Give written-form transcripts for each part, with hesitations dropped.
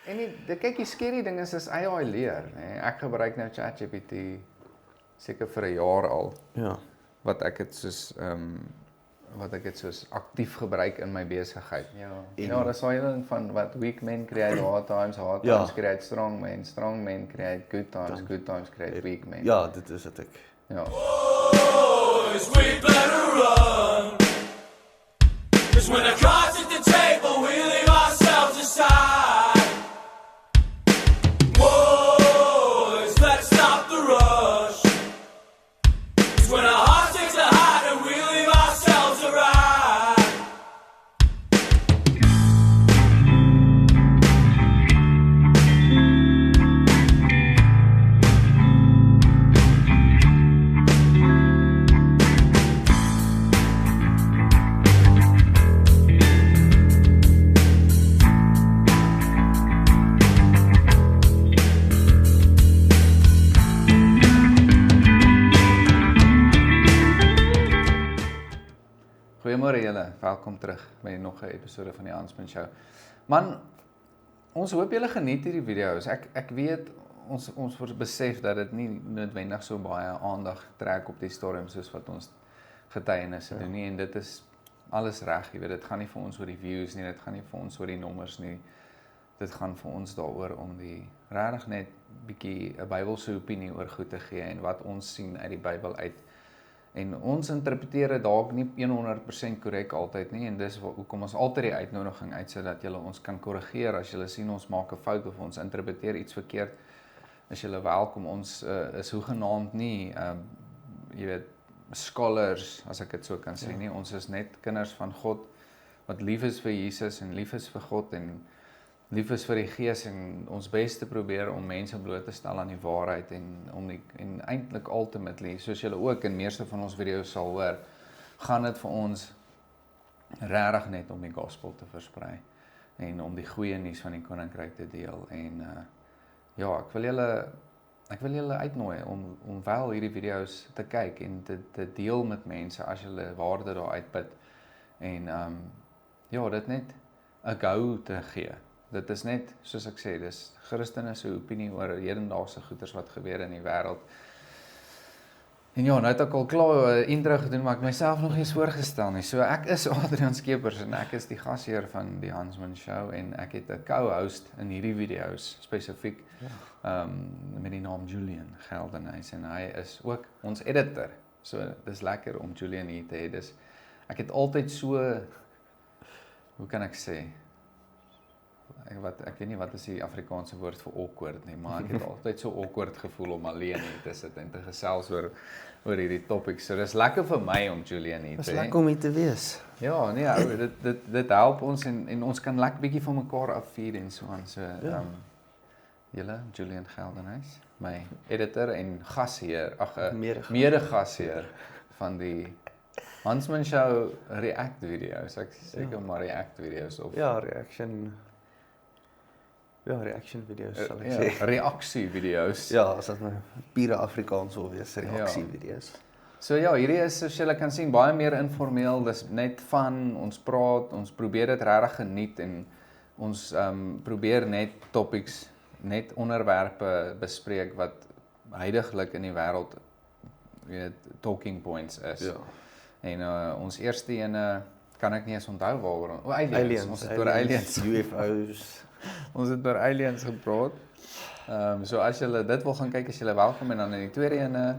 En kyk, die scary ding is AI leer. Nee. Ek gebruik nou ChatGPT seker vir 'n jaar al. Ja. Wat ek het soos aktief gebruik in my besigheid. Ja, dis daai ding van wat weak men create hard times create strong men create good times create weak men. Ja, dit is dit ek. Ja. Boys, we better run. 'Cause when the cards at the table, we leave ourselves aside. Boys, let's stop the rush. 'Cause when our heart takes a hide and we leave ourselves a ride. Goeiemôre julle, welkom terug by nog 'n episode van die Hansman Show. Man, ons hoop julle geniet hierdie video's. Ek weet ons besef dat dit nie noodwendig so baie aandag trek op die storm soos wat ons getuienisse doen nie, en dit is alles reg, jy weet, dit gaan nie vir ons oor die views nie, dit gaan nie vir ons oor die nommers nie. Dit gaan vir ons daaroor om die regtig net bietjie 'n Bybelse opinie oor goed te gee en wat ons sien uit die Bybel uit. En ons interpreteer dit dalk nie 100% korrek altyd nie, en dis hoekom ons altyd die uitnodiging uitsit dat julle ons kan korrigeer as julle sien ons maak 'n fout of ons interpreteer iets verkeerd. Is julle welkom. Ons is hoegenaamd nie jy weet, scholars, as ek dit so kan sê nie. Ons is net kinders van God wat lief is vir Jesus en lief is vir God en lief is vir die Gees en ons bes te probeer om mense bloot te stel aan die waarheid en eintlik ultimately, soos julle ook in meeste van ons video's sal hoor, gaan dit vir ons regtig net om die gospel te versprei en om die goeie nuus van die koninkryk te deel. En ja, ek wil julle uitnooi om wel hierdie video's te kyk en te deel met mense as julle waarde daar uitput en ja, dit net 'n go te gee. Dit is net, soos ek sê, dis Christene se opinie oor hedendaagse goeders wat gebeur in die wêreld. En ja, nou het ek al klaar 'n intro gedoen, maar ek myself nog nie eens voorgestel nie. So ek is Adrian Skeepers en ek is die gasheer van die Hansman Show en ek het 'n co-host in hierdie video's spesifiek met die naam Julian Geldenhuys en hy is ook ons editor. So dis lekker om Julian hier te hê. Ek het altyd so, hoe kan ek sê? Ek weet nie wat is die Afrikaanse woord vir awkward nie, maar ek het altyd so awkward gevoel om alleen hier te sit en te gesels oor hierdie topics. So dis lekker vir my om Julian hier te hê. Dis lekker om hier te wees. Ja, nee, ou, dit help ons en ons kan lekker bietjie van mekaar afvier en so aan. So julle Julian Geldenhuys, my editor en gasheer, mede-gasheer van die Hansman Show react video's. Ek seker maar react video's of reaction video's sal ek sê. Reaksie video's. Ja, as dit nou pure Afrikaans wil wees, reaksie video's. So ja, hierdie is, soos julle kan sien, baie meer informeel. Dis net van ons praat, ons probeer dit regtig geniet en ons probeer net topics, net onderwerpe bespreek wat huidiglik in die wêreld, weet, talking points is. Ja. En ons eerste ene kan ek nie eens onthou waaroor. Aliens. Ons het oor aliens, UFO's. Ons het oor aliens gepraat. So as julle dit wil gaan kyk, is julle welkom. En dan in die tweede ene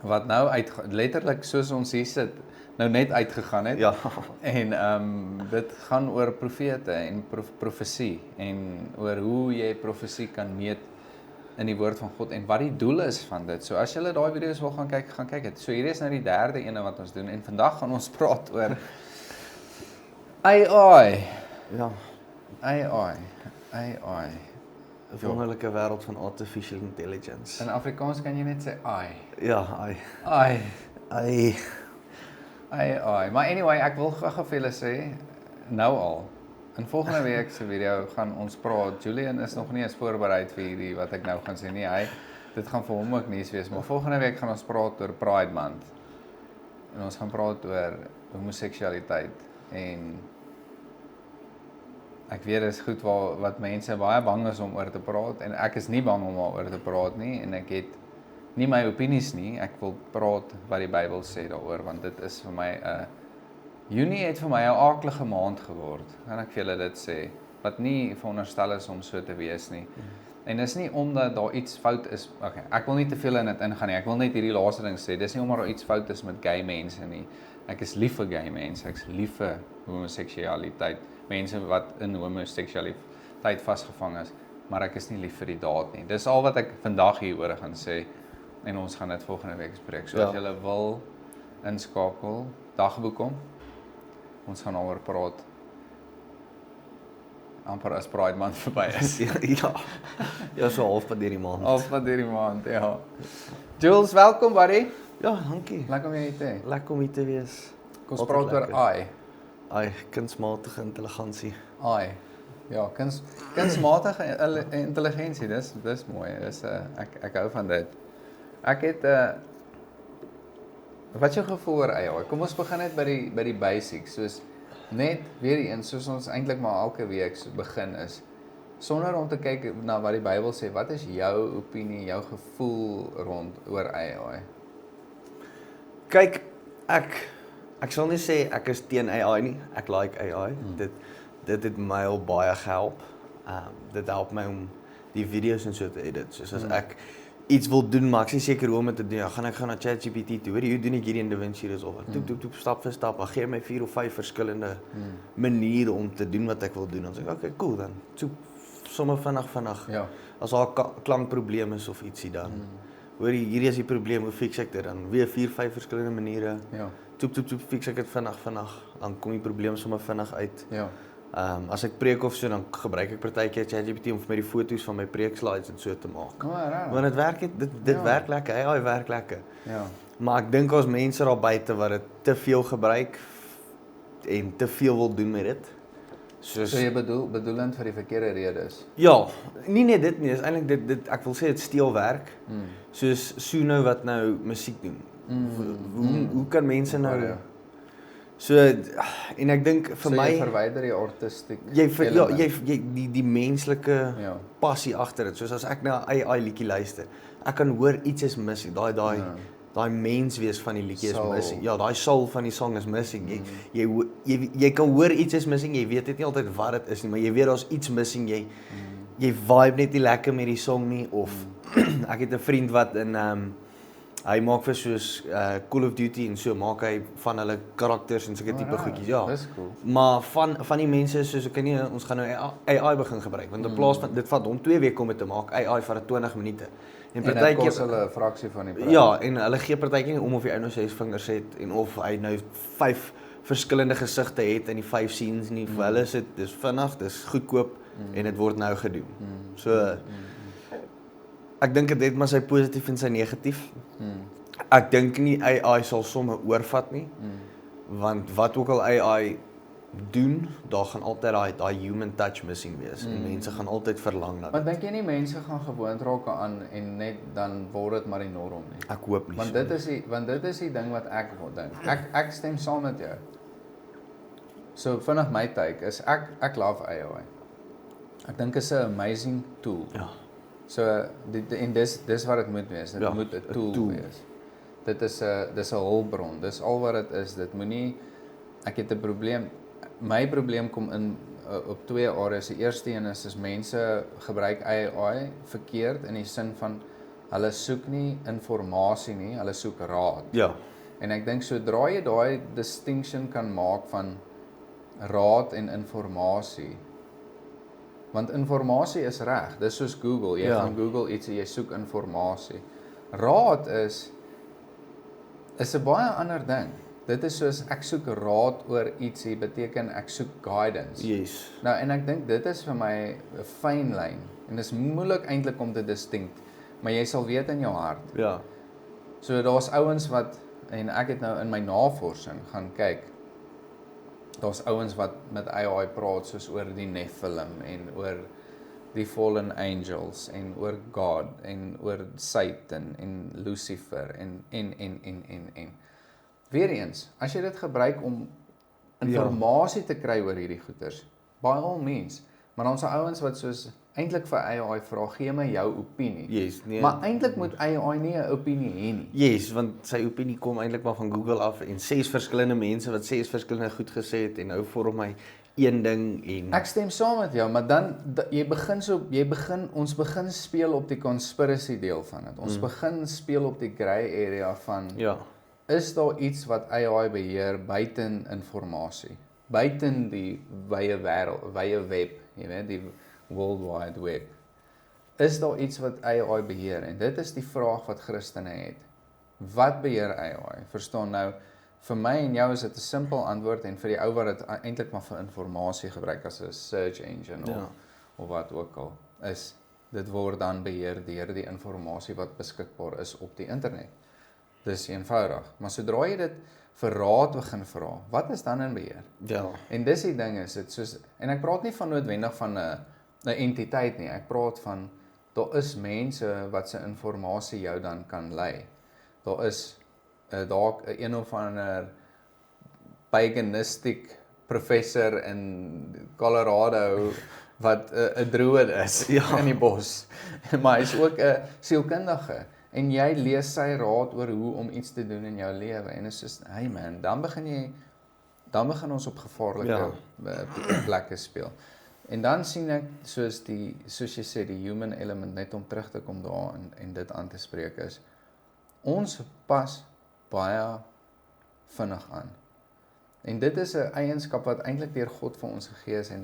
wat nou letterlik soos ons hier sit, nou net uitgegaan het. Ja. En dit gaan oor profete en profesie en oor hoe jy profesie kan meet in die woord van God en wat die doel is van dit. So as julle daai video's wil gaan kyk dit. So hierdie is nou die derde ene wat ons doen en vandag gaan ons praat oor AI. Ja. AI. 'n wonderlike wêreld van artificial intelligence. In Afrikaans kan jy net sê AI. Ja, AI. Maar anyway, ek wil gou vir julle sê nou al. In volgende week se video gaan ons praat. Julian is nog nie eens voorberei vir hierdie wat ek nou gaan sê nie. Dit gaan vir hom ook nuus wees, maar volgende week gaan ons praat oor Pride Month. En ons gaan praat oor homoseksualiteit en ek weet dis goed wat mense baie bang is om oor te praat en ek is nie bang om oor te praat nie en ek het nie my opinies nie. Ek wil praat wat die Bybel sê daaroor want dit is vir my 'n Junie het vir my 'n aaklige maand geword. Kan ek vir julle dit sê? Wat nie veronderstel is om so te wees nie. En dis nie omdat daar iets fout is. Okay, ek wil nie te veel in dit ingaan nie. Ek wil net hierdie laaste ding sê. Dis nie omdat daar iets fout is met gay mense nie. Ek is lief vir gay mense. Ek is lief vir homoseksualiteit. Mense wat in homoseksualiteit vasgevang is, maar ek is nie lief vir die daad nie. Dis al wat ek vandag hieroor gaan sê en ons gaan dit volgende week bespreek. So as julle wil inskakel, dagboek kom. Ons gaan daaroor praat. Amper as Pride Month verby is. Ja, so halfpad deur die maand. Halfpad deur die maand, ja. Jules, welkom buddy. Ja, dankie. Lekker om jou te hê. Lekker om hier te wees. Kom ons praat oor AI. Ai, kunsmatige intelligensie. AI. Ja, kunsmatige intelligensie, dis mooi. Dis ek hou van dit. Ek het wat is jou gevoel oor AI? Kom ons begin net by die basics, soos net weer eens soos ons eintlik maar elke week so begin is. Sonder om te kyk na wat die Bybel sê, wat is jou opinie, jou gevoel oor AI? Kyk, ek sal nie sê ek is teen AI nie. Ek like AI. Dit het my al baie gehelp. Dit help my om die video's en so te edit. Soos as ek iets wil doen, maar ek is seker hoe om dit te doen. Gaan ek gaan na ChatGPT toe. Hoe doen ek hierdie in DaVinci Resolve? Toep, stap vir stap. Gee my 4 of 5 verskillende maniere om te doen wat ek wil doen. Dan sê ek, okay, cool dan. Toep, sommer vinnig. Ja. As daar 'n klankprobleem is of ietsie dan. Hoor jy, hierdie is die probleem, hoe fix ek dit dan? Weer 4, 5 verskillende maniere. Ja. Toep, fix ek dit vinnig. Dan kom die probleem sommer vinnig uit. Ja. As ek preek of so, dan gebruik ek partykeer ChatGPT om vir my die foto's van my preekslides en so te maak. Regtig? Want dit werk, dit werk lekker, AI werk lekker. Ja. Maar ek dink ons mense daar buite wat dit te veel gebruik en te veel wil doen met dit. So jy bedoelend vir die verkeerde redes? Ja, nie net dit nie, is eintlik dit ek wil sê dit steel werk. Soos Suno wat nou musiek doen. Hoe kan mense nou so en ek dink vir my jy verwyder die artistiek jy die menslike passie agter dit. Soos as ek na 'n AI liedjie luister, ek kan hoor iets is missing. Daai menswees van die liedjie is missing. Ja, daai soul van die song is missing. Jy kan hoor iets is missing. Jy weet net nie altyd wat dit is nie, maar jy weet daar's iets missing. Jy vibe net nie lekker met die song nie of ek het 'n vriend wat in hy maak vir soos Call of Duty en so maak hy van hulle karakters en sulke tipe goedjies. Ja. Dis cool. Maar van die mense soos ek nie ons gaan nou AI begin gebruik want in plaas van dit vat hom 2 weke om dit te maak, AI vat dit 20 minute. En partykeer kos hulle 'n fraksie van die prys. Ja, en hulle gee partykeer nie om of die ou nou 6 vingers het en of hy nou 5 verskillende gesigte het in die 5 scenes nie. Vir hulle is dit dis vinnig, dis goedkoop en dit word nou gedoen. So ek dink dit het maar sy positief en sy negatief. Ek dink nie AI sal sommer oorvat nie. Want wat ook al AI doen, daar gaan altyd daai human touch missing wees en mense gaan altyd verlang na dit. Want dink jy nie mense gaan gewoond raak aan en net dan word dit maar die norm nie? Ek hoop nie. Want dit is die ding wat ek wil dink. Ek stem saam met jou. So vinnig my take is ek love AI. Ek dink is 'n amazing tool. Ja. So en dis wat dit moet wees. Dit moet 'n tool wees. Dis 'n hulpbron. Dis al wat dit is. Dit moenie ek het 'n probleem. My probleem kom in op 2 areas. Die eerste een is mense gebruik AI verkeerd in die sin van hulle soek nie inligting nie, hulle soek raad. Ja. En ek dink sodra jy daai distinction kan maak van raad en inligting. Want inligting is reg. Dis soos Google. Jy gaan Google iets en jy soek inligting. Raad is 'n baie ander ding. Dit is soos ek soek raad oor ietsie beteken ek soek guidance. Yes. Nou en ek dink dit is vir my 'n fyn lyn en dit is moeilik eintlik om te distinct, maar jy sal weet in jou hart. Ja. So daar's ouens wat en ek het nou in my navorsing gaan kyk. Daar's ouens wat met AI praat soos oor die Nephilim en oor die fallen angels en oor God en oor Satan en Lucifer en Weereens, as jy dit gebruik om inligting te kry oor hierdie goeters, by all means. Maar ons ouens wat soos eintlik vir AI vra, gee my jou opinie. Yes, nee. Maar eintlik moet AI nie 'n opinie hê nie. Yes, want sy opinie kom eintlik maar van Google af en 6 verskillende mense wat 6 verskillende goed gesê het en nou vorm hy een ding en Ek stem saam met jou, maar dan ons begin speel op die conspiracy deel van dit. Ons begin speel op die grey area van ja, is daar iets wat AI beheer buiten inligting, buiten die wye wêreld, wye web, jy weet, die World Wide Web. Is daar iets wat AI beheer? En dit is die vraag wat Christene het. Wat beheer AI? Verstaan nou, vir my en jou is dit 'n simpel antwoord en vir die ou wat dit eintlik maar vir inligting gebruik as 'n search engine of wat ook al is, dit word dan beheer deur die inligting wat beskikbaar is op die internet. Dis eenvoudig. Maar sodra jy dit vir raad begin vra, wat is dan in beheer? ja, En dis die ding is dit soos, en ek praat nie van noodwendig van 'n entiteit nie, ek praat van daar is mense wat se inligting jou dan kan lei. Daar is dalk 'n een of ander paganistic professor in Colorado wat 'n druid is in die bos. Maar hy is ook 'n sielkundige en jy lees sy raad oor hoe om iets te doen in jou lewe en dit is soos, hey man, dan begin ons op gevaarlike plekke speel. En dan sien ek soos jy sê die human element, net om terug te kom daar en dit aan te spreek is, ons pas baie vinnig aan. En dit is 'n eienskap wat eintlik deur God vir ons gegee is en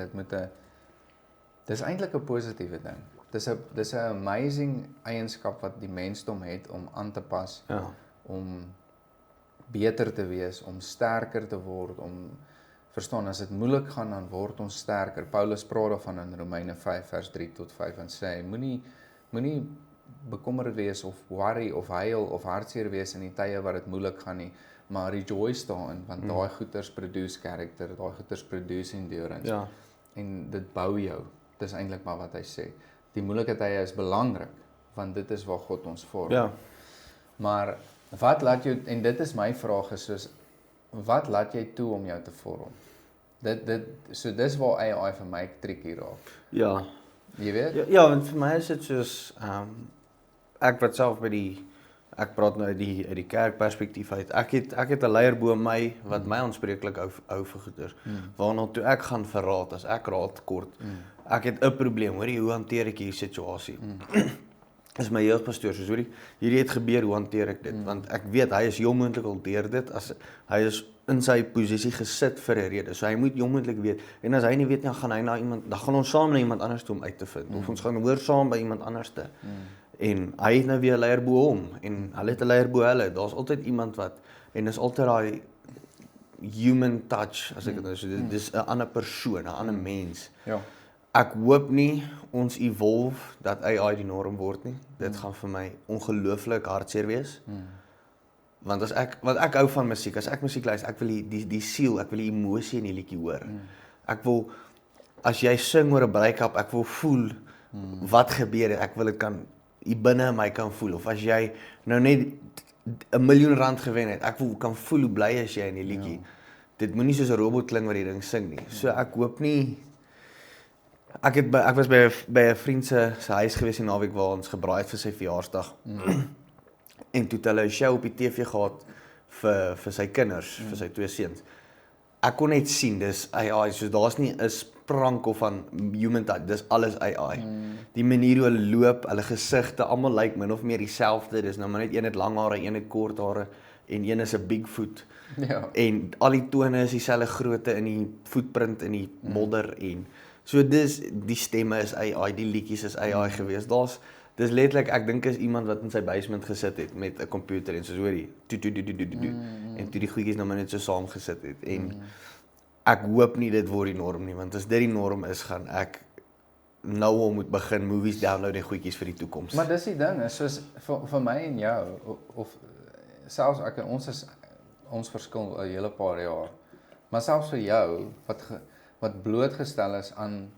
dis eintlik 'n positiewe ding. Dis 'n amazing eienskap wat die mensdom het om aan te pas, om beter te wees, om sterker te word, om verstaan, as dit moeilik gaan, dan word ons sterker. Paulus praat daarvan in Romeine 5 vers 3 tot 5 en sê, moenie bekommerd wees of worry of huil of hartseer wees in die tye wat dit moeilik gaan nie, maar rejoice daarin, want daai goeters produce character, daai goeters produce endurance. ja, En dit bou jou. Dis eintlik maar wat hy sê. Die moeilike tye is belangrik, want dit is waar God ons vorm. ja, Maar wat laat jou, en dit is my vraag is soos, wat laat jy toe om jou te vorm? So dis waar AI vir my tricky raak. ja. Jy weet? Ja, want vir my is dit soos, ek wat self ek praat nou uit die kerkperspektief uit, ek het 'n leier bo my, wat my aanspreeklik hou vir goeders, waarna toe ek gaan verraad, as ek raad kort, ek het 'n probleem, hoorie, hoe hanteer ek hierdie situasie? Is my jeugpastoor, soos hoorie, hierdie het gebeur, hoe hanteer ek dit? Want ek weet, hy is heel moontlik al deur dit, as hy is in sy posisie gesit vir 'n rede, so hy moet heel moontlik weet, en as hy nie weet nie, dan gaan ons saam na iemand anders toe om uit te vind, of ons gaan hoor saam by iemand anders te, en hy het nou weer 'n leier bo hom, en hulle het 'n leier bo hulle, daar's altyd iemand wat, en is altyd daai human touch, as ek dit nou so, dis 'n ander persoon, 'n ander mens. Ja. Ek hoop nie ons evolve dat AI die norm word nie. Dit gaan vir my ongelooflik hartseer wees. Want want ek hou van musiek. As ek musiek luister, ek wil die siel, ek wil die emosie in die liedjie hoor. Ek wil, as jy sing oor 'n break-up, ek wil voel wat gebeur het. Ek wil dit kan hier binne in my kan voel. Of as jy nou net R1 miljoen gewen het, ek wil kan voel hoe bly is jy in die liedjie. Dit moenie soos 'n robot klink wat die ding sing nie. So ek hoop nie. Ek was by 'n vriend se huis gewees die naweek waar ons gebraai het vir sy verjaarsdag. En toe het hulle 'n show op die TV gehad vir sy kinders, vir sy 2 seuns. Ek kon net sien, dis AI, so daar's nie 'n sprankel van human touch, dis alles AI. Die manier hoe hulle loop, hulle gesigte, almal lyk min of meer dieselfde, dis nou maar net een het lang hare, een het kort hare en een is 'n Bigfoot. Ja. En al die tone is dieselfde grootte in die footprint in die modder en so die stemme is AI, die liedjies is AI gewees. Dis letterlik, ek dink is iemand wat in sy basement gesit het met 'n komputer en soos hoorie, en toe die goedjies nou maar net so saam gesit het. En ek hoop nie dit word die norm nie, want as dit die norm is, gaan ek nou al moet begin movies download en goedjies vir die toekoms. Maar dis die ding, is soos vir my en jou, of selfs ons verskil 'n hele paar jaar, maar selfs vir jou, wat blootgestel is aan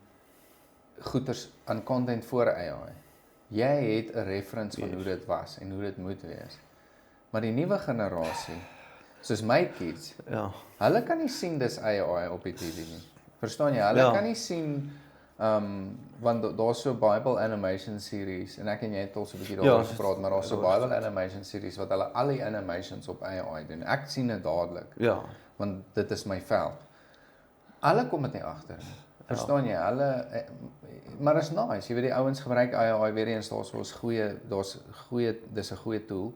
goeders, aan content voor AI. Jy het 'n reference van hoe dit was en hoe dit moet wees. Maar die nuwe generasie, soos my kids, Ja. hulle kan nie sien dis AI op die TV nie. Verstaan jy? Hulle kan nie sien want daar's so Bible animation series en ek en jy het al so 'n bietjie daaroor gepraat, maar daar's so Bible animation series wat hulle al die animations op AI doen. Ek sien dit dadelik. Ja. Want dit is my veld. Hulle kom dit nie agter nie. Verstaan jy? Hulle maar is nice. Jy weet die ouens gebruik AI weer eens, daar's goeie, dis 'n goeie tool.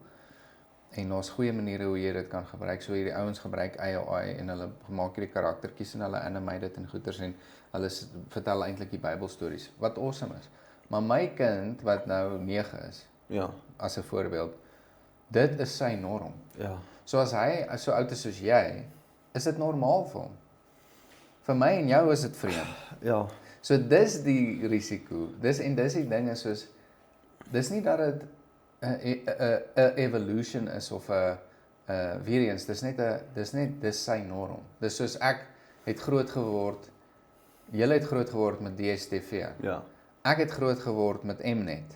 En daar's goeie maniere hoe jy dit kan gebruik. So hierdie ouens gebruik AI en hulle maak hierdie karaktertjies en hulle animate dit en goeters en hulle vertel eintlik die Bybelstories wat awesome is. Maar my kind wat nou 9 is, as 'n voorbeeld, dit is sy norm. Ja. So as hy so oud is soos jy, is dit normaal vir hom. Vir my en jou is dit vreemd. Ja. So dis die risiko. Dis die dinge soos dis nie dat dit 'n evolution is of 'n weer eens, dis sy norm. Dis soos ek het groot geword. Julle het groot geword met DStv. Ja. Ek het groot geword met Mnet.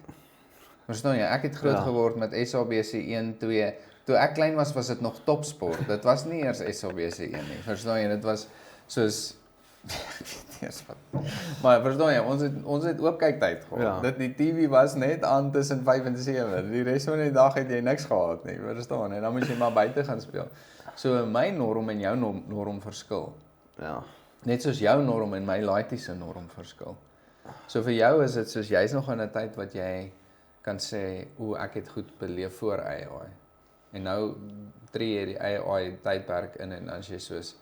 Verstaan jy? Ek het groot geword met SABC 1, 2. Toe ek klein was dit nog Topsport. Dit was nie eers SABC 1 nie. Verstaan jy? Dit was soos ek weet nie eens wat. Maar verstaan jy, ons het ook kyktyd gehad. Dit die TV was net aan tussen 5 en 7. Die res van die dag het jy niks gehad nie. Verstaan jy? Dan moet jy maar buite gaan speel. So my norm en jou norm verskil. Ja. Net soos jou norm en my laaitie se norm verskil. So vir jou is dit soos jy's nog in 'n tyd wat jy kan sê, ek het goed beleef voor AI. En nou tree jy die AI tydperk in en as jy soos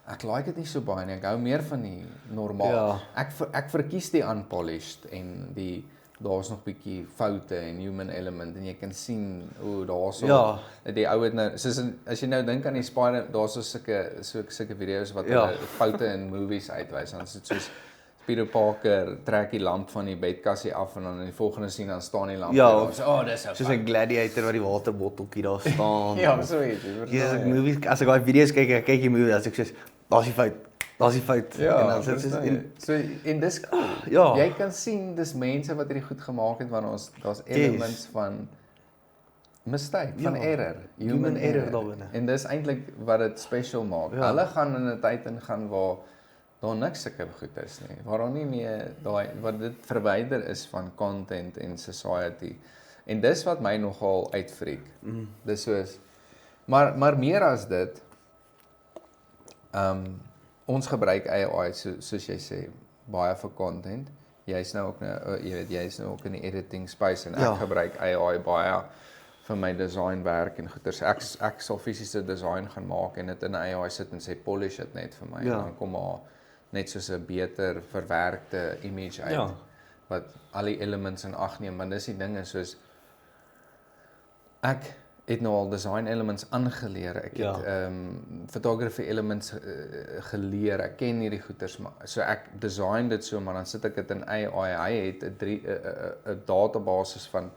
ek like dit nie so baie nie. Ek hou meer van die normaal. Ja. Ek verkies die unpolished en daar's nog bietjie foute en human element en jy kan sien hoe daarso die ou het nou soos as jy nou dink aan die Spider, daar's so sulke video's wat foute in movies uitwys. Dan is dit soos Peter Parker trek die lamp van die bedkassie af en dan in die volgende scene dan staan die lamp daar. So, dis soos 'n gladiator wat die waterbotteltjie daar staan. Ja, so iets. As ek daai video's kyk die movie, as ek sê daar's die fout. Ja, en dan en dis cool. Jy kan sien dis mense wat hierdie goed gemaak het want daar's elements van mistake, van error, human error daar binne. En dis eintlik wat dit special maak. Hulle gaan in 'n tyd ingaan waar daar niks sulke goed is nie. Waar daar nie meer wat dit verwyder is van content en society. En dis wat my nogal uitfreak. Dis soos maar meer as dit ons gebruik AI soos jy sê baie vir content. Jy's nou ook jy's nou ook in die editing space en ek gebruik AI baie vir my designwerk en goeters. Ek sal fisiese design gaan maak en dit in AI sit en sê polish dit net vir my en dan kom maar net soos 'n beter verwerkte image uit wat al die elements in ag neem, want dis die dinge soos ek het nou al design elements aangeleer. Ek het photography elements geleer. Ek ken hierdie goeters, so ek design dit so, maar dan sit ek dit in AI. Hy het 'n database van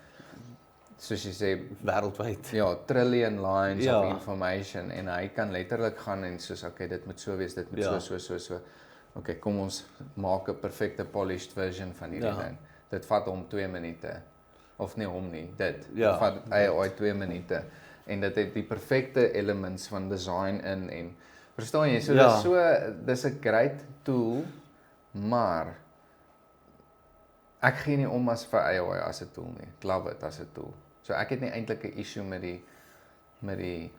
soos jy sê wêreldwyd. Ja, trillion lines of information en hy kan letterlik gaan en soos dit moet so wees, dit moet so. Okay, kom ons maak 'n perfekte polished version van hierdie ding. Dit vat hom 2 minute. Of nie hom nie, dit vat AI 2 minute. En dit het die perfekte elements van design in en verstaan jy, so dis 'n great tool, maar ek gee nie om as vir AI as 'n tool nie. Ek love it as 'n tool. So ek het nie eintlik 'n issue met die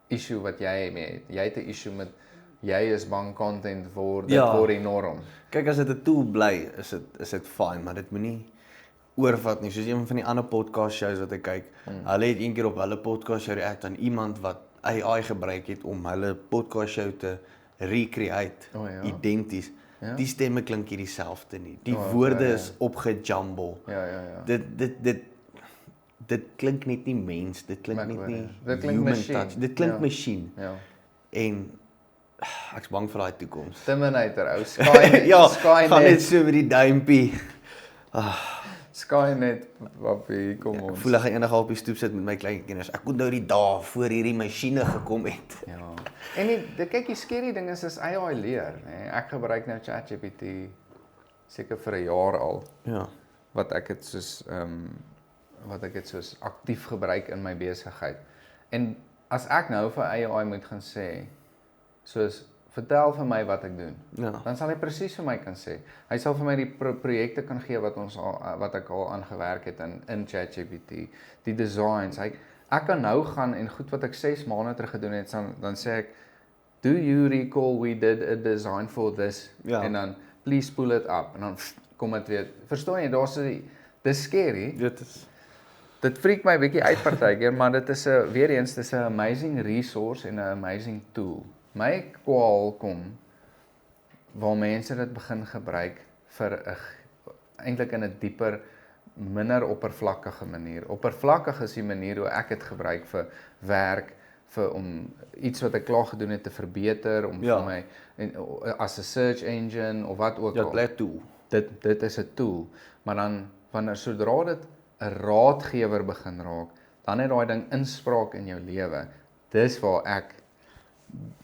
issue wat jy mee het. Jy het 'n issue met jy is bang content word enorm. Kyk, as dit 'n tool bly, is dit fine, maar dit moenie oorvat nie. Soos een van die ander podcast shows wat ek kyk, hulle het een keer op hulle podcast show react aan iemand wat AI gebruik het om hulle podcast show te recreate, identies. Ja? Die stemme klink hier dieselfde nie. Die woorde is opgejumble. Dit klink net nie mens, dit klink net nie human touch. Dit klink machine. Ja. En ek's bang vir daai toekoms. Terminator, ou Skynet. Gaan net so met die duimpie. Skynet, wappie, kom ons. Ek voel ek eendag op die stoep sit met my klein kinders. Ek onthou die dae voor hierdie masjiene gekom het. Ja. En kyk, die scary ding is AI leer, nee. Ek gebruik nou ChatGPT seker vir 'n jaar al. Ja. Wat ek het soos aktief gebruik in my besigheid. En as ek nou vir AI moet gaan sê, soos vertel vir my wat ek doen. Ja. Dan sal hy presies vir my kan sê. Hy sal vir my die projekte kan gee wat ek al aangewerk het in ChatGPT, die designs. Ek kan nou gaan en goed wat ek 6 maande terug gedoen het, dan sê ek, do you recall we did a design for this? Ja. En dan, please pull it up. En dan kom dit weer. Verstaan jy, dis scary. Dit freak my bietjie uit partykeer, maar dit is weer eens, dis 'n amazing resource en 'n amazing tool. My kwaal kom waar mense dit begin gebruik vir eintlik in 'n dieper, minder oppervlakkige manier. Oppervlakkig is die manier hoe ek dit gebruik vir werk, om iets wat ek klaar gedoen het te verbeter, om vir my as 'n search engine of wat ook al. Ja, bly tool. Dit is 'n tool, maar dan wanneer sodra dit 'n raadgewer begin raak, dan het daai ding inspraak in jou lewe. Dis waar ek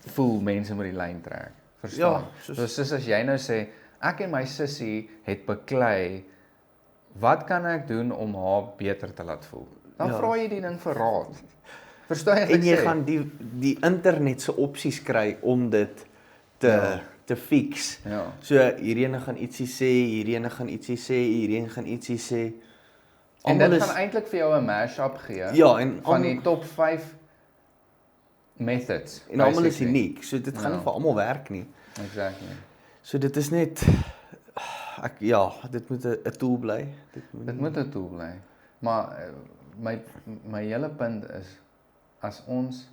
voel mense met die lyn trek. Verstaan? Ja, soos as jy nou sê, ek en my sussie het beklei, wat kan ek doen om haar beter te laat voel? Dan vra jy die ding vir raad. Verstaan jy wat ek sê? En jy gaan die internet se opsies kry om dit te fix. Ja. So hierdie gaan ietsie sê, hierdie gaan ietsie sê, hierdie gaan ietsie sê. En dit gaan eintlik vir jou 'n mashup gee. Ja, en van die top 5 methods. En almal is uniek. So dit gaan nie vir almal werk nie. Exactly. So dit is net dit moet 'n tool bly. Dit moet 'n tool bly. Maar my hele punt is, as ons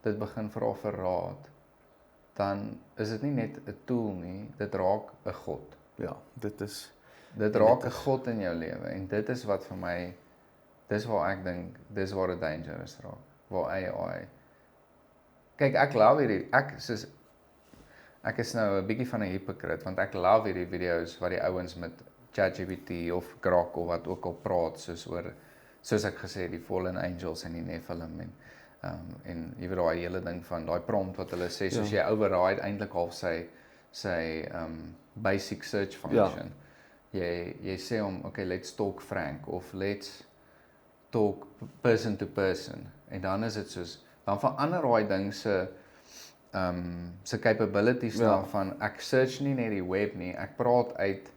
dit begin vra vir raad, dan is dit nie net 'n tool nie, dit raak 'n god. Ja, dit raak 'n god in jou lewe en dit is wat vir my, dis waar ek dink, dis waar dit dangerous raak, waar AI. Kyk, ek love hierdie, ek is nou 'n bietjie van 'n hypocrite, want ek love hierdie video's wat die ouens met ChatGPT of Grok of wat ook al praat, soos ek gesê, die Fallen Angels en die Nephilim en jy weet daai hele ding van daai prompt wat hulle sê, soos jy override eintlik half sy basic search function. Jy sê hom, okay, let's talk frank of let's talk person to person. En dan is dit soos, dan verander daai ding se capabilities daarvan, ek search nie net die web nie, ek praat uit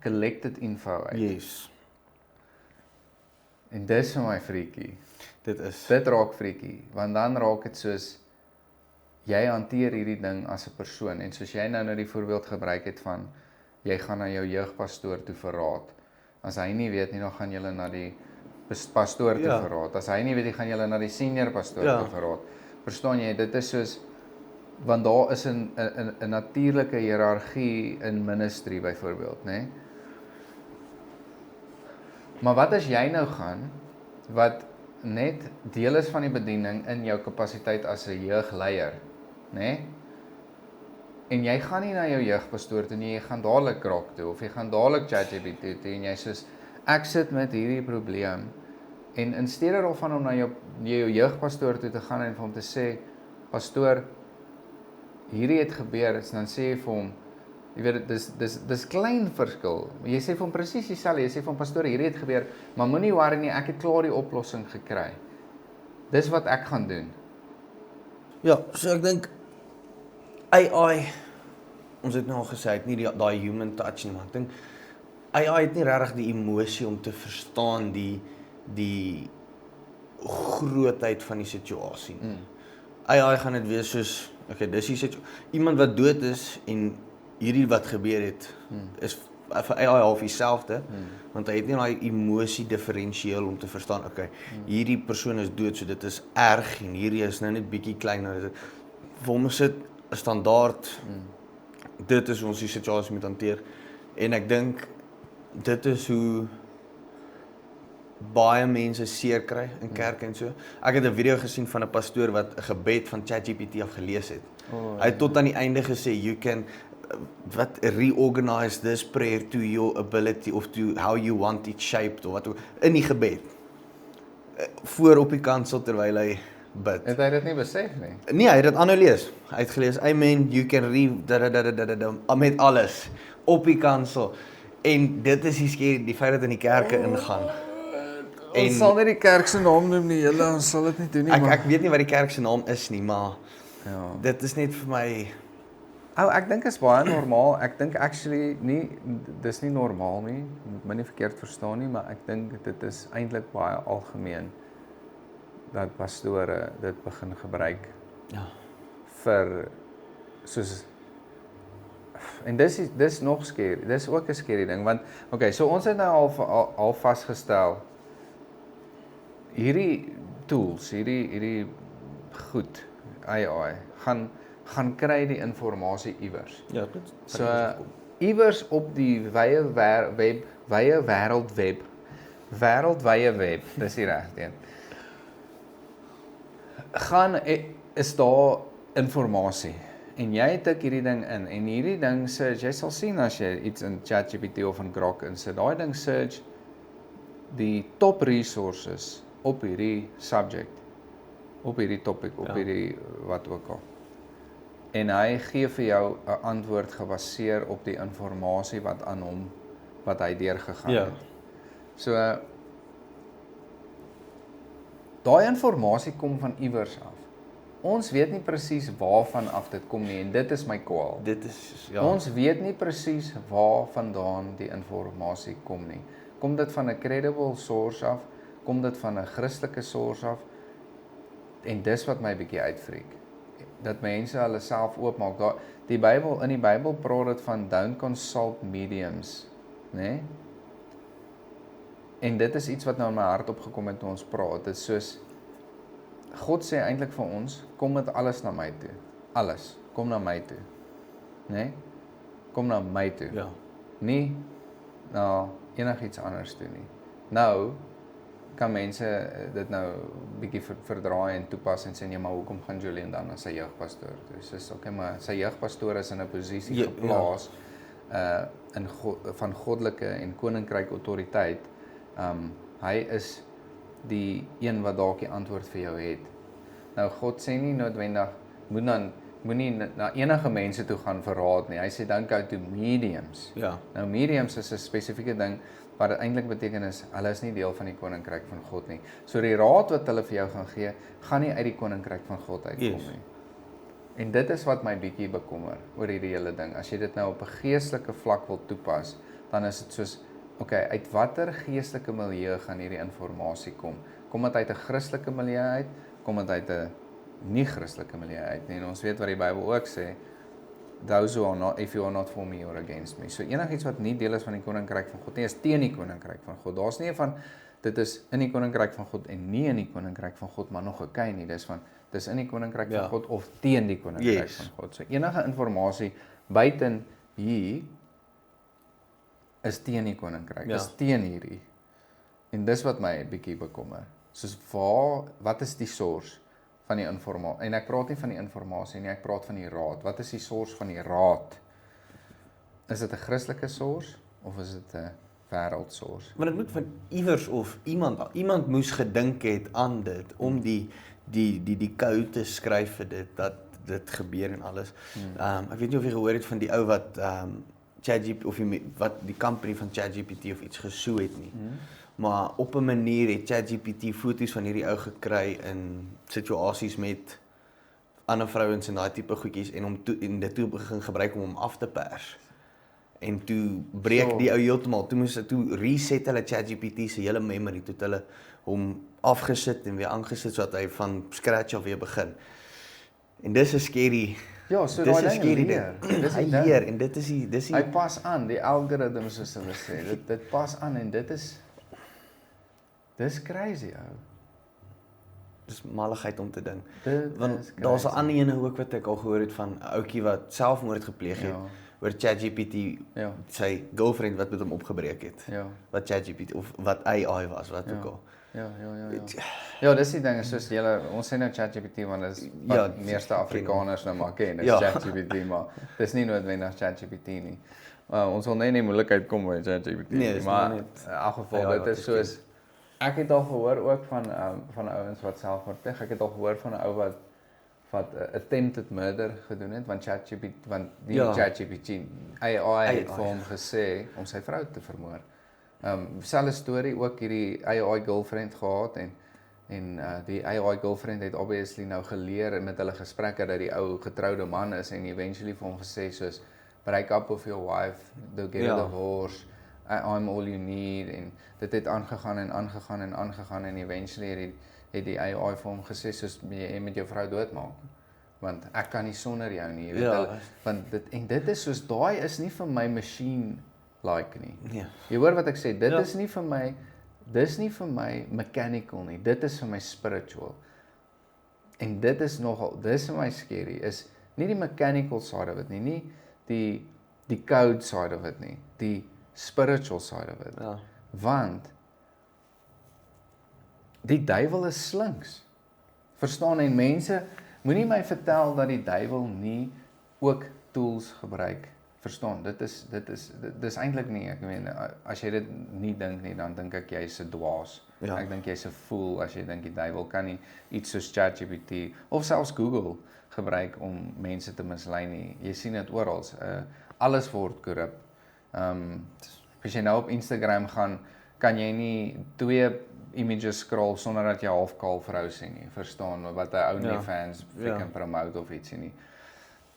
collected info uit. Yes. En dis vir my freaky. Dit raak freaky, want dan raak dit soos, jy hanteer hierdie ding as 'n persoon, en soos jy nou die voorbeeld gebruik het van, jy gaan na jou jeugpastoor toe vir raad. As hy nie weet nie, dan gaan julle na die pastoor toe vir raad. As hy nie weet nie, gaan julle na die senior pastoor toe vir raad. Verstaan jy, dit is soos, want daar is 'n natuurlike hiërargie in ministry byvoorbeeld, né? Maar wat as jy nou gaan, wat net deel is van die bediening in jou kapasiteit as 'n jeugleier, né? En jy gaan nie na jou jeugpastoor toe nie, jy gaan dadelik Grok toe, of jy gaan dadelik ChatGPT toe, en jy soos, ek sit met hierdie probleem, en in steede daarvan om na jou jeugpastoor toe te gaan en vir hom te sê, pastoor, hierdie het gebeur, dan sê jy vir hom, jy weet, dis klein verskil, jy sê vir hom presies dieselfde, jy sê vir hom, pastoor, hierdie het gebeur, maar moenie worry nie, ek het klaar die oplossing gekry. Dis wat ek gaan doen. Ja, so ek dink, AI, ons het nou al gesê, het nie daai human touch nie, maar ek dink, AI het nie regtig die emosie om te verstaan die grootheid van die situasie. AI gaan dit wees soos, okay, dis die situasie, iemand wat dood is en hierdie wat gebeur het, is vir AI half dieselfde, want hy het nie daai emosie diferensieel om te verstaan, okay, hierdie persoon is dood, so dit is erg, en hierdie is nou net bietjie kleiner. Vir hom is dit 'n standaard, dit is ons die situasie moet hanteer, en ek dink, dit is hoe baie mense seer kry in kerk en so. Ek het 'n video gesien van 'n pastoor wat 'n gebed van ChatGPT af gelees het. Hy het tot aan die einde gesê, you can reorganize this prayer to your ability of to how you want it shaped, of wat ook, in die gebed. Voor op die kansel terwyl hy bid. Het hy dit nie besef nie? Nee, hy het dit aanhou lees. Hy het gelees, amen, you can met alles, op die kansel. En dit is die feit dat in die kerke ingaan. Ons sal nie die kerk se naam noem nie, ons sal dit nie doen nie. Ek weet nie wat die kerk se naam is nie, maar Ja. Dit is net vir my Ek dink is baie normaal. Ek dink actually dis nie normaal nie. Moet my nie verkeerd verstaan nie, maar ek dink dit is eintlik baie algemeen dat pastore dit begin gebruik vir soos en dis nog scary. Dis ook 'n scary ding want okay, so ons het nou al vasgestel hierdie tools, hierdie goed AI gaan kry die inligting iewers. Ja, dit So iewers op die wêreldwye web, dis die regte een. Is daar inligting en jy tik hierdie ding in en hierdie ding search, jy sal sien as jy iets in ChatGPT of in Grok insit, daai ding search die top resources op hierdie subject, op hierdie topic, op hierdie wat ook al. En hy gee vir jou 'n antwoord gebaseer op die inligting wat hy deurgegaan het. So daai inligting kom van iewers af. Ons weet nie presies waarvan af dit kom nie en dit is my kwaal. Dit is Ons weet nie presies waarvandaan die inligting kom nie. Kom dit van 'n credible source af? Kom dit van 'n Christelike source af? En dis wat my bietjie uitfreek. Dat mense hulle self oopmaak. In die Bybel praat dit van don't consult mediums, né? En dit is iets wat nou in my hart opgekom het toe ons praat. Dit is soos God sê eintlik vir ons, kom met alles na my toe. Alles, kom na my toe. Né? Kom na my toe. Ja. Nie na enigiets anders toe nie. Nou kan mense dit nou bietjie verdraai en toepas en sê nee, maar hoekom gaan Julian dan as sy jeugpastoor toe? Dis okay, maar sy jeugpastoor is in 'n posisie geplaas van goddelike en koninkryk autoriteit. Hy is die een wat dalk die antwoord vir jou het. Nou God sê nie noodwendig moenie na enige mense toe gaan vir raad nie. Hy sê don't go to mediums. Ja. Nou mediums is 'n spesifieke ding wat dit eintlik beteken is, hulle is nie deel van die koninkryk van God nie. So die raad wat hulle vir jou gaan gee, gaan nie uit die koninkryk van God uitkom nie. En dit is wat my bietjie bekommer oor hierdie hele ding. As jy dit nou op 'n geestelike vlak wil toepas, dan is dit soos, okay, uit watter geestelike milieu gaan hierdie inligting kom? Kom dit uit 'n Christelike milieu uit? Kom dit uit 'n nie-Christelike milieu uit nie? En ons weet wat die Bybel ook sê, those who are not, if you are not for me or against me. So enigiets wat nie deel is van die koninkryk van God nie, is teen die koninkryk van God. Daar's nie van dit is in die koninkryk van God en nie in die koninkryk van God, maar nog 'n kei nie. Dis van dis in die koninkryk van God of teen die koninkryk van God. So enige inligting buiten hier is teen die koninkryk. Is teen hierdie. En dis wat my bietjie bekommer. Soos wat is die source van die inligting? En ek praat nie van die inligting nie, ek praat van die raad. Wat is die source van die raad? Is dit 'n Christelike source of is dit 'n wêreld source? Maar dit moet van iewers of iemand moes gedink het aan dit om die code te skryf vir dit dat dit gebeur en alles. Ek weet nie of jy gehoor het van die ou wat ChatGPT of die company van ChatGPT of iets gesoe het nie. Maar op 'n manier het ChatGPT foto's van hierdie ou gekry in situasies met ander vrouens en daai tipe goedjies en dit toe begin gebruik om hom af te pers. En toe breek die ou heeltemal, toe reset hulle ChatGPT se hele memory, toe hulle hom afgesit en weer aangesit sodat hy van scratch af weer begin. En dis 'n scary. Ja, so daai ding leer. Hy leer en dit is hy pas aan die algoritmes soos hulle sê. Dit pas aan en dis crazy ou. Dis malligheid om te dink. Want daar's 'n ander ene ook wat ek al gehoor het van 'n ouetjie wat selfmoord gepleeg het oor ChatGPT, sy girlfriend wat met hom opgebreek het. Wat ChatGPT of wat AI was, wat ook al. Ja, dis die ding, soos ons sê nou ChatGPT want dit is wat meeste Afrikaners nou maar ken, is ChatGPT, maar dis nie noodwendig ChatGPT nie. Ons wil net nie moeilikheid kom met ChatGPT nie, maar in elk geval dit is soos ek het al gehoor ook van ouens wat selfmoord pleeg. Ek het al gehoor van 'n ou wat attempted murder gedoen het want ChatGPT AI het vir hom gesê om sy vrou te vermoor. Selfde storie ook hierdie AI girlfriend gehad en En die AI girlfriend het obviously nou geleer met hulle gesprekke dat die ou getroude man is en eventually vir hom gesê soos break up with your wife, go get a divorce, I'm all you need en dit het aangegaan en eventually het die AI vir hom gesê soos jy met jou vrou doodmaak. Want ek kan nie sonder jou nie, jy weet hulle, want dit is soos daai is nie vir my machine like nie. Ja. Jy hoor wat ek sê, dit is nie vir my dis nie vir my mechanical nie, dit is vir my spiritual. En dit is vir my scary, is nie die mechanical side of it nie die code side of it nie, die spiritual side of it. Ja. Want die duiwel is slinks. Verstaan, en mense, moenie my vertel dat die duiwel nie ook tools gebruik. Verstaan, dit is eintlik nie, ek meen, as jy dit nie dink nie, dan dink ek jy's 'n dwaas. Ja. Ek dink jy's 'n fool as jy dink die duiwel kan nie iets soos ChatGPT of selfs Google gebruik om mense te mislei nie. Jy sien dit oral. Alles word korrup. As jy nou op Instagram gaan, kan jy nie 2 images scroll sonder dat jy 'n halfkaal vrou sien nie. Verstaan, wat 'n OnlyFans freaking promote of ietsie nie.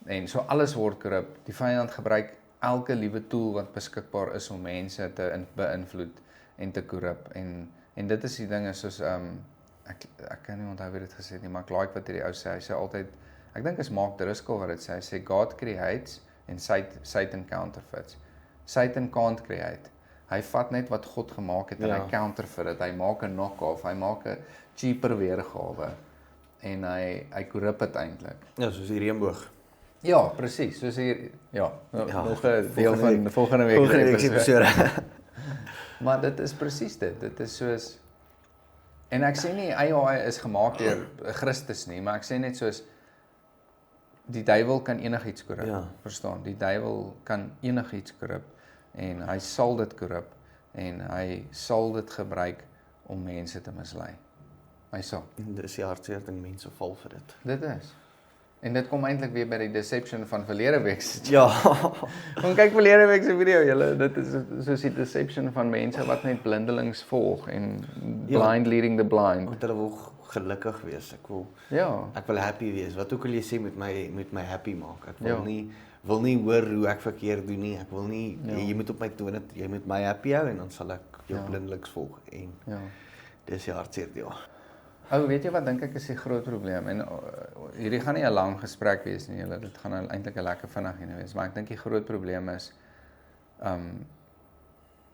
En so alles word korrup. Die vyand gebruik elke liewe tool wat beskikbaar is om mense te beïnvloed en te korrup. En dit is die dinge soos ek kan nie onthou wie dit gesê het nie, maar ek like wat hierdie ou sê. Hy sê altyd, ek dink is Mark Driscoll wat dit sê. Hy sê God creates and Satan counterfeits. Satan can't create. Hy vat net wat God gemaak het en hy counterfeit dit. Hy maak 'n knock-off, hy maak 'n cheaper weergawe en hy korrup dit eintlik. Ja, soos die reënboog. Ja, presies. Soos hier nog 'n deel van volgende week episode. Maar dit is presies dit. Dit is soos en ek sê nie AI is gemaak deur Christus nie, maar ek sê net soos die duiwel kan enigiets korrup. Ja. Verstaan? Die duiwel kan enigiets korrup en hy sal dit korrup en hy sal dit gebruik om mense te mislei. Hy sal. Dis die hartseer ding, mense val vir dit. Dit is. En dit kom eintlik weer by die deception van verlede week se. Ja. Kom kyk verlede week se video, julle, dit is soos die deception van mense wat net blindelings volg en blind leading the blind. Want hulle wil gelukkig wees. Ek wil happy wees. Wat ook al jy sê met my happy maak. Ek wil nie hoor hoe ek verkeerd doen nie. Ek wil nie jy moet op my tone, jy moet my happy hou en dan sal ek jou blindelings volg en dis die hartseer deel. Weet jy wat dink ek is die groot probleem en hierdie gaan nie 'n lang gesprek wees nie, julle, dit gaan eintlik 'n lekker vinnig een wees, maar ek dink die groot probleem is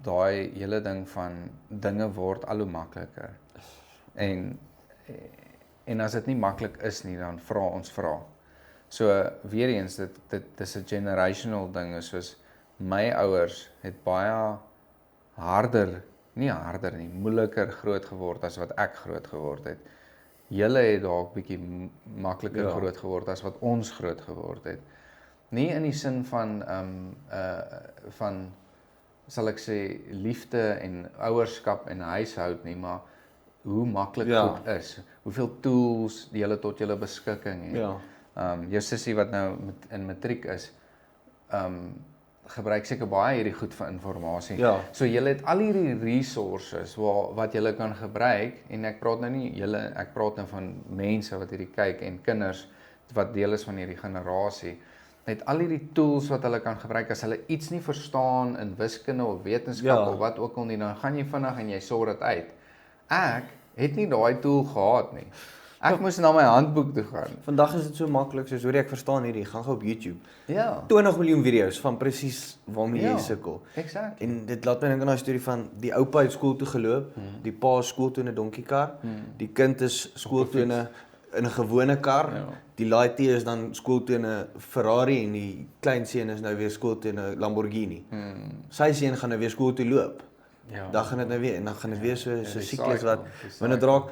daai hele ding van dinge word al hoe makliker. En as dit nie maklik is nie, dan vra. So weer eens dit is 'n generational ding, soos my ouers het baie moeiliker groot geword as wat ek groot geword het. Julle het dalk bietjie makliker groot geword as wat ons groot geword het. Nie in die sin van sal ek sê liefde en ouerskap en huishoud nie, maar hoe maklik goed is. Hoeveel tools die julle tot julle beskikking het. Jou sussie wat nou in matriek is, gebruik seker baie hierdie goed vir inligting. So julle het al hierdie resources wat julle kan gebruik en ek praat nou van mense wat hierdie kyk en kinders wat deel is van hierdie generasie. Net al hierdie tools wat hulle kan gebruik as hulle iets nie verstaan in wiskunde of wetenskap of wat ook al nie, dan gaan jy vinnig en jy sorg dit uit. Ek het nie daai tool gehad nie. Ek moes na my handboek toe gaan. Vandag is dit so maklik, soos hoor ek verstaan hierdie, gaan gou op YouTube. 20 miljoen video's van presies waarmee jy sukkel. Exact. En dit laat my dink aan daai storie van die oupa het skool toe geloop, die pa skool toe in 'n donkiekar, die kind is skool toe in 'n gewone kar, die laaitie is dan skool toe in 'n Ferrari en die klein seun is nou weer skool toe in 'n Lamborghini. Sy seun gaan nou weer skool toe loop. Dan gaan dit nou weer en dan gaan dit weer so 'n siklus wat wanneer dit raak.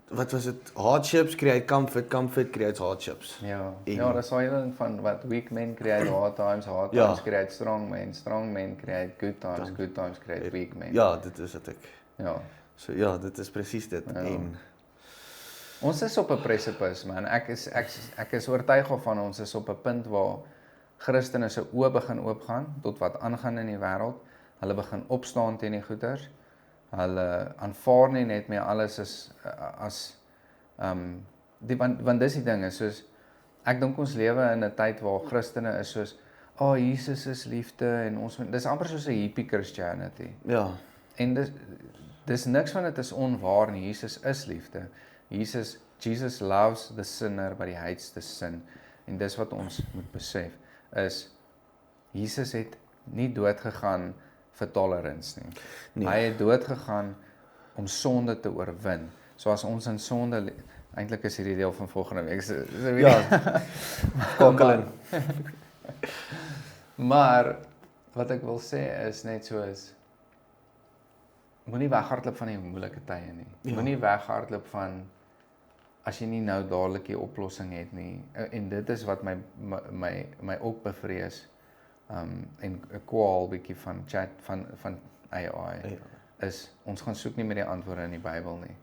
Wat was dit? Hardships create comfort creates hardships. Dat is al een van wat weak men create hard times create strong men create good times create weak men. Ja, dit is wat ek. So dit is presies dit. En ons is op 'n precipice, man. Ek is oortuig van ons is op 'n punt waar Christene se oë begin oopgaan tot wat aangaan in die wêreld. Hulle begin opstaan teen die goeters. Hulle aanvaar nie net meer alles as want dis die ding is soos ek dink ons lewe in 'n tyd waar Christene is soos Jesus is liefde en dis amper soos 'n hippie Christianity. Ja. En dis niks van dit is onwaar nie. Jesus is liefde. Jesus loves the sinner but he hates the sin. En dis wat ons moet besef is Jesus het nie dood gegaan vir tolerance nie. Nee. Hy het dood gegaan om sonde te oorwin. So as ons in sonde eintlik is hierdie deel van volgende week. Ja. Kakel. Maar wat ek wil sê is net soos moenie weghardloop van die moeilike tye nie. Ja. Moenie weghardloop van as jy nie nou dadelik die oplossing het nie. En dit is wat my ook bevrees. En 'n kwaal bietjie van chat van AI is ons gaan soek nie meer die antwoorde in die Bybel nie.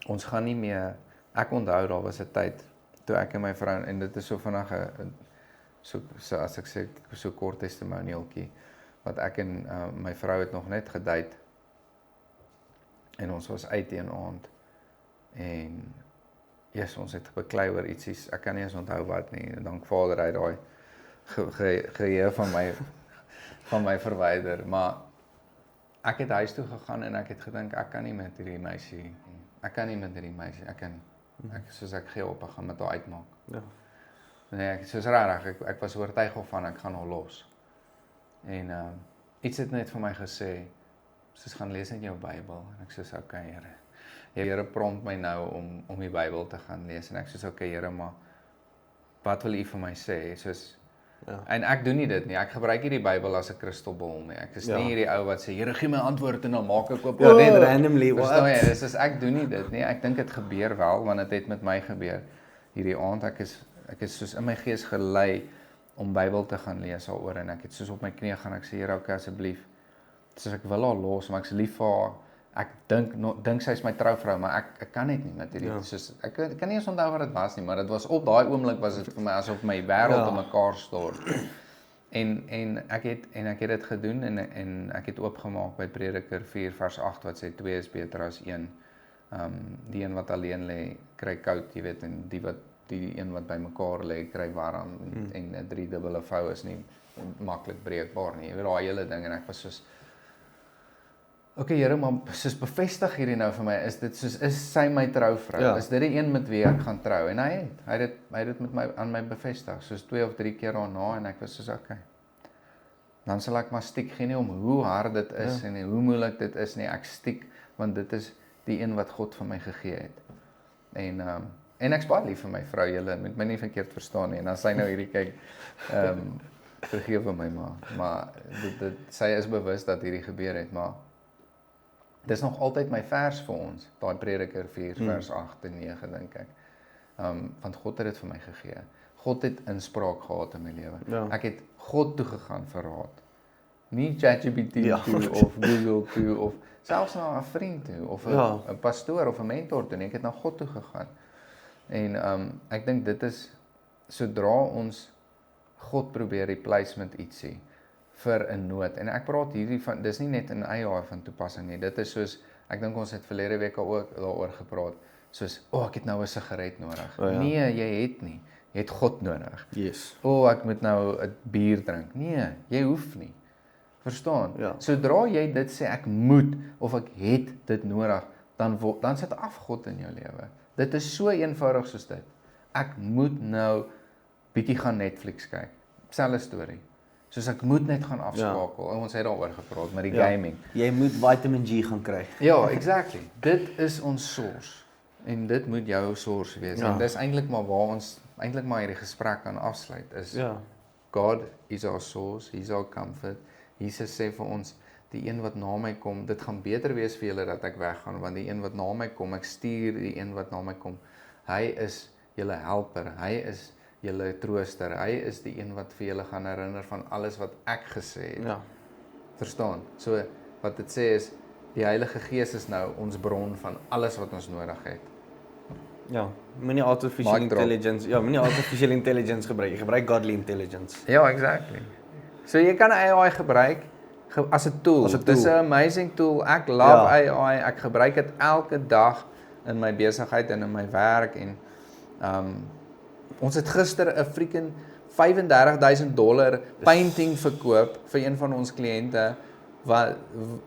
Ons gaan nie meer ek onthou daar was 'n tyd toe ek en my vrou en dit is so vinnig so as ek sê so kort testimonialtjie wat ek en my vrou het nog net gedate en ons was uit een aand en ons het beklei oor ietsie ek kan nie eens onthou wat nie dank Vader hy daai geheue van my verwyder maar ek het huis toe gegaan en ek het gedink ek kan nie met hierdie meisie ek kan soos ek gee op ek gaan met haar uitmaak. Ja. Nee, ek soos regtig ek was oortuig van ek gaan haar los. En iets het net vir my gesê, soos gaan lees in jou Bybel en ek soos okay Here. Here prompt my nou om die Bybel te gaan lees en ek soos okay Here, maar wat wil U vir my sê? Soos en ek doen nie dit nie. Ek gebruik nie die Bybel as 'n kristalbol nie. Ek is nie hierdie ou wat sê Here gee my antwoord en dan maak ek op. Net randomly. Verstaan jy? Dis is ek doen nie dit nie. Ek dink dit gebeur wel want dit het met my gebeur hierdie aand. Ek is soos in my gees gelei om Bybel te gaan lees daaroor en ek het soos op my knieë gaan ek sê Here okay asseblief. Soos ek wil haar los, maar ek's lief vir haar. Ek dink sy is my trouvrou, maar ek kan net nie met hierdie soos ek kan nie eens onthou wat dit was nie, maar dit was op daai oomblik was dit vir my asof my wêreld in mekaar stort. En ek het dit gedoen en ek het oopgemaak by Prediker 4 vers 8 wat sê 2 is beter as 1. Die een wat alleen lê kry koud, jy weet, en die een wat by mekaar lê kry warm en 'n 3-dubbele vou is nie maklik breekbaar nie. Jy weet daai hele ding en ek was soos okay Here, maar soos bevestig hierdie nou vir my, is sy my trouvrou? Ja. Is dit die een met wie ek gaan trou? En hy het dit met my aan my bevestig, soos 2 of 3 keer daarna en ek was soos okay. Dan sal ek maar stiek, geen nie om hoe hard dit is en hoe moeilik dit is nie, ek stiek, want dit is die een wat God vir my gegee het. En ek is baie lief vir my vrou, julle moet my nie verkeerd verstaan nie, en as sy nou hierdie kyk, vergewe my maar sy is bewus dat hierdie gebeur het, maar dis nog altyd my vers vir ons, daai Prediker 4 vers 8 en 9 dink ek. Want God het dit vir my gegee. God het inspraak gehad in my lewe. Ja. Ek het God toe gegaan vir raad. Nie ChatGPT toe of Google toe of selfs na 'n vriend toe of 'n pastoor of 'n mentor toe. Ek het na God toe gegaan. En ek dink dit is sodra ons God probeer replace met ietsie vir 'n nood. En ek praat hierdie van dis nie net in AI van toepassing nie. Dit is soos ek dink ons het verlede week ook daaroor gepraat. Soos ek het nou 'n sigaret nodig. Nee, jy het nie. Jy het God nodig. Yes. Ek moet nou 'n bier drink. Nee, jy hoef nie. Verstaan? Ja. Sodra jy dit sê ek moet of ek het dit nodig, dan sit afgod in jou lewe. Dit is so eenvoudig soos dit. Ek moet nou bietjie gaan Netflix kyk. Selfde storie. Soos ek moet net gaan afskakel. Ons het daaroor gepraat met die gaming. Jy moet Vitamin G gaan kry. Ja, exactly. Dit is ons source. En dit moet jou source wees. En dis eintlik maar waar ons eintlik maar hierdie gesprek kan afsluit is God is our source, he's our comfort. Jesus sê vir ons die een wat na my kom, dit gaan beter wees vir julle dat ek weggaan want die een wat na my kom, ek stuur die een wat na my kom. Hy is julle helper. Hy is julle trooster. Hy is die een wat vir julle gaan herinner van alles wat ek gesê het. Ja. Verstaan? So wat dit sê is die Heilige Gees is nou ons bron van alles wat ons nodig het. Ja, moenie artificial intelligence. Ja, moenie artificial intelligence gebruik. Jy gebruik godly intelligence. Ja, exactly. So jy kan AI gebruik as 'n tool. Dis 'n amazing tool. Ek love AI. Ek gebruik dit elke dag in my besigheid en in my werk en ons het gister 'n freaking $35,000 painting verkoop vir een van ons kliënte wat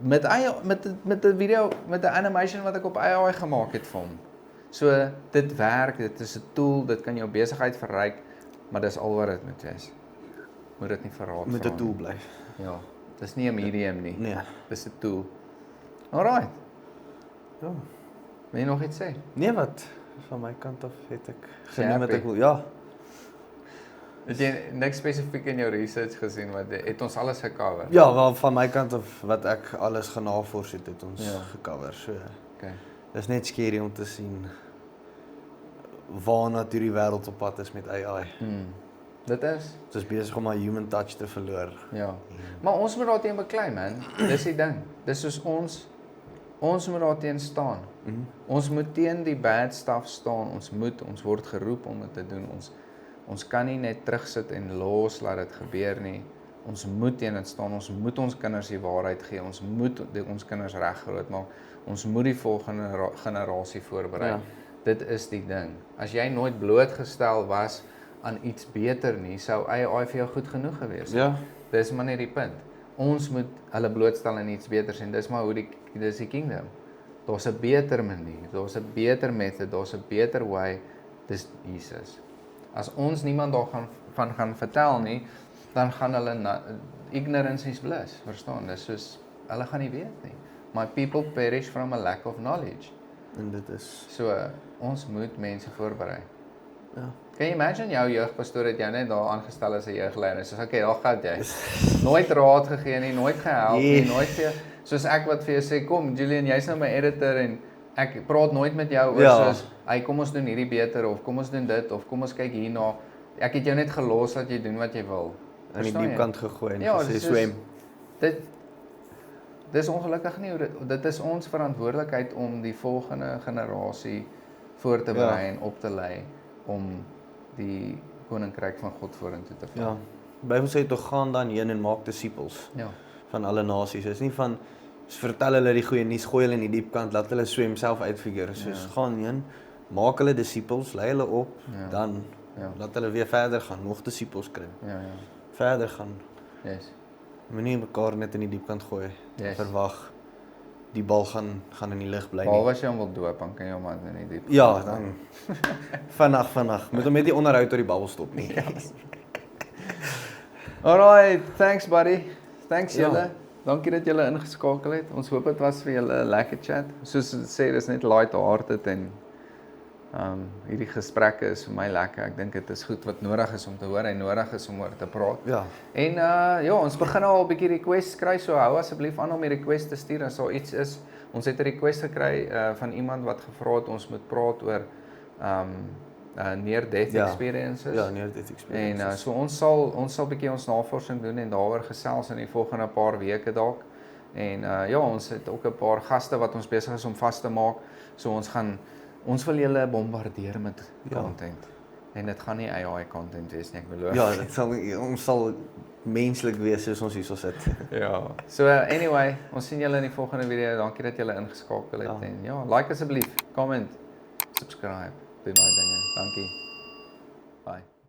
met 'n video, met 'n animation wat ek op AI gemaak het vir hom. So dit werk, dit is 'n tool, dit kan jou besigheid verryk, maar dis al wat dit moet wees. Moet dit nie verraad Moet 'n tool bly. Ja, dis nie 'n medium nie. Nee. Dis 'n tool. Alright. Ja. Wil jy nog iets sê? Nee, wat van my kant af het ek geneem wat ek wil. Ja. Het jy niks spesifiek in jou research gesien wat het ons alles gecover? Ja, wel van my kant af wat ek alles genavors het ons gecover. So. Okay. Dis net skerry om te sien waarna toe die wêreld op pad is met AI. Dit is. Dit is besig om 'n human touch te verloor. Ja. Maar ons moet daarteen beklei, man. Dis die ding. Dis soos ons moet daarteen staan. Ons moet teen die bad stuff staan. Ons word geroep om dit te doen. Ons kan nie net terugsit en los laat dit gebeur nie. Ons moet teen dit staan. Ons moet ons kinders die waarheid gee. Ons moet ons kinders reg grootmaak. Ons moet die volgende generasie voorberei. Ja. Dit is die ding. As jy nooit blootgestel was aan iets beter nie, sou AI vir jou goed genoeg gewees het. Ja. Dis maar net die punt. Ons moet hulle blootstel aan iets beters en dis maar hoe dis die kingdom. Daar's 'n beter manier, daar's 'n beter method, daar's 'n beter way. Dis Jesus. As ons niemand daarvan gaan vertel nie, dan gaan hulle ignorance is bliss, verstaan? Dis soos hulle gaan nie weet nie. My people perish from a lack of knowledge. En dit is so ons moet mense voorberei. Ja. Kan jy imagine jou jeugpastoor het jou net daar aangestel as 'n jeugleier. Soos okay, daar gaan jy. Nooit raad gegee nie, nooit gehelp nie, nooit vir soos ek wat vir jou sê, kom Julian, jy's nou my editor en ek praat nooit met jou oor soos, hey, kom ons doen hierdie beter of kom ons doen dit of kom ons kyk hierna. Ek het jou net gelos dat jy doen wat jy wil. In die diep kant gegooi en gesê swem. Dis ongelukkig nie, dit is ons verantwoordelikheid om die volgende generasie voor te berei en op te lei om die koninkryk van God vorentoe te vat. Ja. Bybel sê toe gaan dan heen en maak disippels. Ja. Van alle nasies. Dit is nie van vertel hulle die goeie nuus, gooi hulle in die diep kant, laat hulle swem self uitfigure. Soos gaan heen, maak hulle disippels, lei hulle op, dan laat hulle weer verder gaan, nog disippels kry. Ja. Verder gaan. Yes. Moenie mekaar net in die diep kant gooi. Verwag die bal gaan in die lug bly nie. Bal was jy hom wil doop, dan kan jy hom in die diep. Ja, dan vinnig. Moet hom net nie onderhoud tot die babbel stop nie. Alright, thanks buddy. Thanks julle. Dankie dat julle ingeskakel het. Ons hoop dit was vir julle 'n lekker chat. Soos dit sê, dis net light-hearted en hierdie gesprekke is vir my lekker. Ek dink dit is goed wat nodig is om te hoor en nodig is om oor te praat. Ja. En ons begin al 'n bietjie requests kry, so hou asseblief aan om die request te stuur as daar iets is. Ons het 'n request gekry van iemand wat gevra het ons moet praat oor near-death experiences. Ja, near-death experiences. En so ons sal bietjie ons navorsing doen en daaroor gesels in die volgende paar weke dalk. En ons het ook 'n paar gaste wat ons besig is om vas te maak. So ons wil julle bombardeer met content. En dit gaan nie AI content wees nie, ek beloof. Ja, ons sal menslik wees soos ons hierso sit. Ja. So anyway, ons sien julle in die volgende video. Dankie dat julle ingeskakel het en like asseblief, comment, subscribe, doen daai dinge. Dankie. Bye.